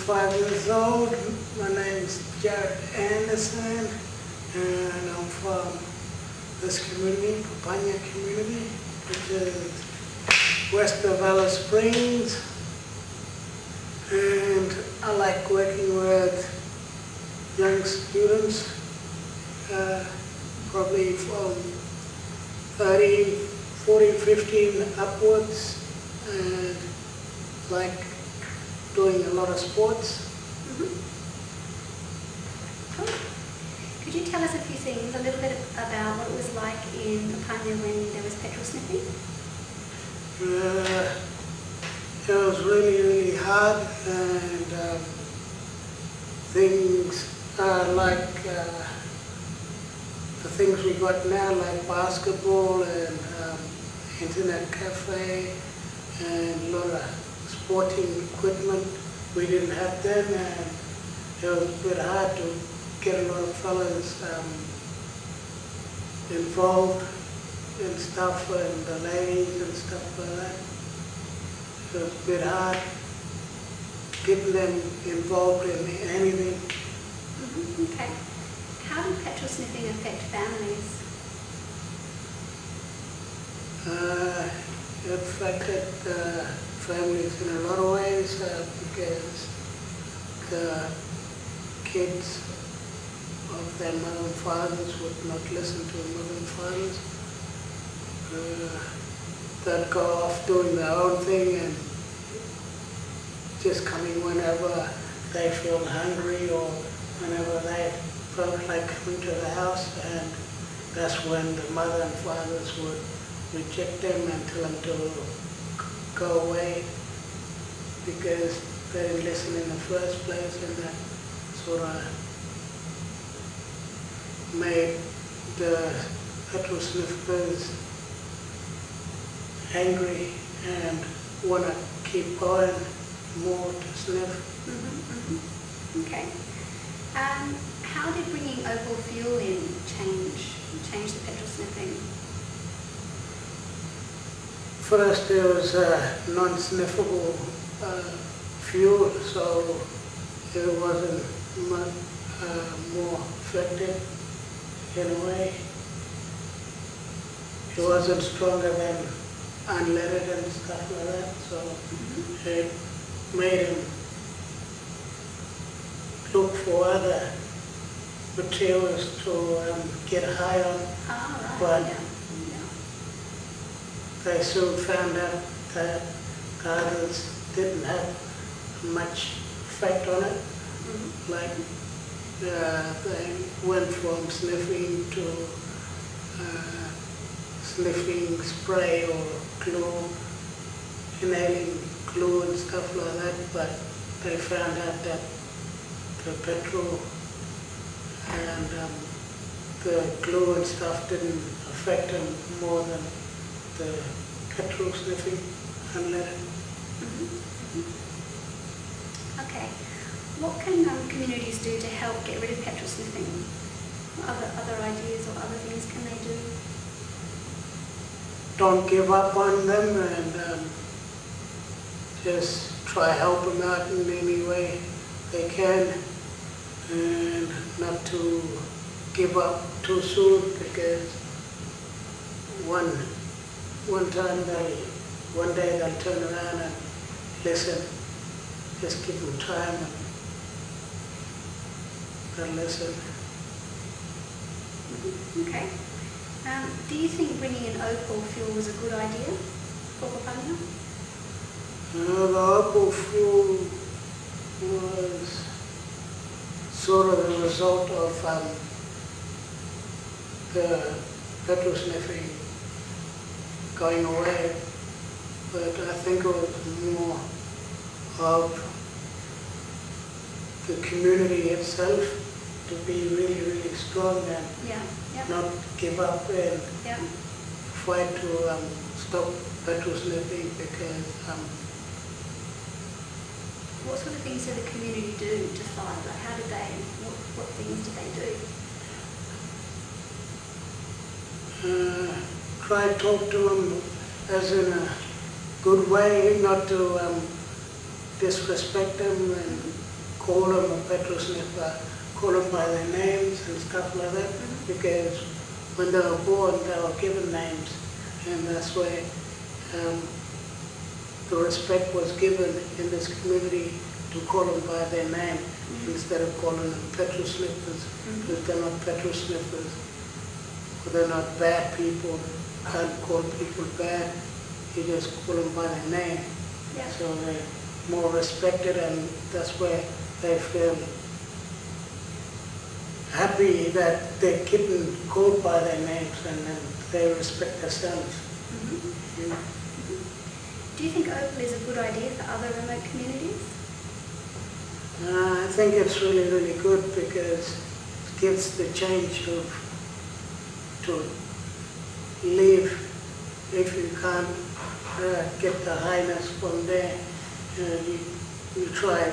5 years old. My name's Jared Anderson, and I'm from this community, Papunya community, which is west of Alice Springs. And I like working with young students, probably from 13, 14, 15 upwards, and like doing a lot of sports. Cool. Could you tell us a few things, a little bit about what it was like in Papunya when there was petrol sniffing? It was really, really hard, and things like the things we got now, like basketball and internet cafe and a lot of sporting equipment, we didn't have then, and it was a bit hard to get a lot of fellas involved in stuff, and the ladies and stuff like that. It was a bit hard getting them involved in anything. Okay. How did petrol sniffing affect families? It affected families in a lot of ways, because the kids of their mother and fathers would not listen to mother and fathers. They'd go off doing their own thing and just coming whenever they feel hungry or whenever they felt like coming to the house, and that's when the mother and fathers would reject them and tell them to go away because they didn't listen in the first place, and that sort of made the petrol sniffers angry and want to keep going more to sniff. Okay. How did bringing Opal Fuel in change the petrol sniffing? First, it was non-sniffable fuel, so it wasn't much more effective in a way. It wasn't stronger than unleaded and stuff like that, so it made him look for other materials to get high on. Right. But they soon found out that the others didn't have much effect on it. Like they went from sniffing to sniffing spray or glue, inhaling glue and stuff like that, but they found out that the petrol and the glue and stuff didn't affect them more than the petrol sniffing unleaded. Okay. What can communities do to help get rid of petrol sniffing? Other ideas or other things can they do? Don't give up on them, and just try help them out in any way they can, and not to give up too soon, because one day they'll turn around and listen. Just give them time and they'll listen. Okay. Do you think bringing in Opal Fuel was a good idea for Papunya? The Opal Fuel was sort of the result of the petrol sniffing going away, but I think it was more of the community itself to be really, really strong and not give up and fight to stop petrol sniffing, because what sort of things did the community do to fight? Like how did they, what things did they do? Try to talk to them as in a good way, not to disrespect them and call them a petrol sniffer, call them by their names and stuff like that, because when they were born, they were given names, and that's where the respect was given in this community to call them by their name instead of calling them petrol sniffers, because they're not petrol sniffers, or they're not bad people. You can't call people bad, you just call them by their name. Yeah. So they're more respected, and that's where they feel happy that they're getting called by their names, and then they respect themselves. Do you think Opal is a good idea for other remote communities? I think it's really, really good, because it gives the change to live. If you can't get the highness from there, you try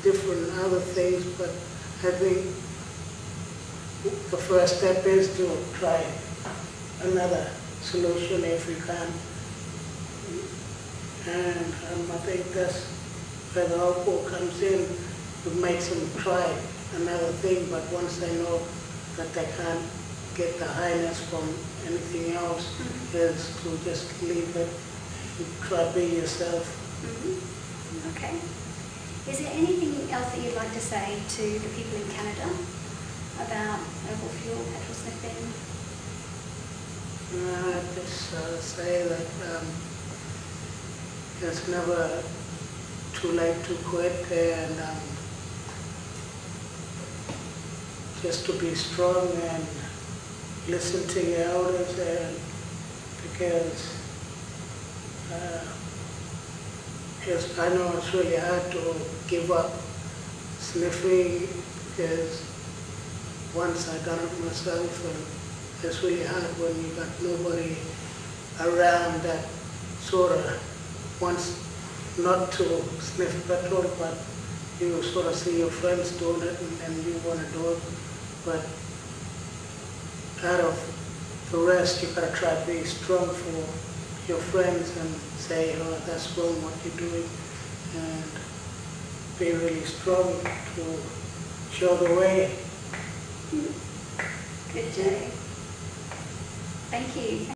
different other things, but I think the first step is to try another solution if you can. And I think that's where the Opal comes in, to make them try another thing, but once they know that they can't get the highness from anything else, is to just leave it and try be yourself. Okay. Is there anything else that you'd like to say to the people in Canada about Opal Fuel, petrol sniffing? I just say that it's never too late to quit, and just to be strong and listen to your elders, and because I know it's really hard to give up sniffing, because once I done it myself, and it's really hard when you got nobody around that sort of wants not to sniff petrol, but you sort of see your friends doing it, and then you want to do it. But out of the rest, you gotta try to be strong for your friends and say, oh, that's wrong what you're doing, and be really strong to show the way. Good, Jay. Thank you.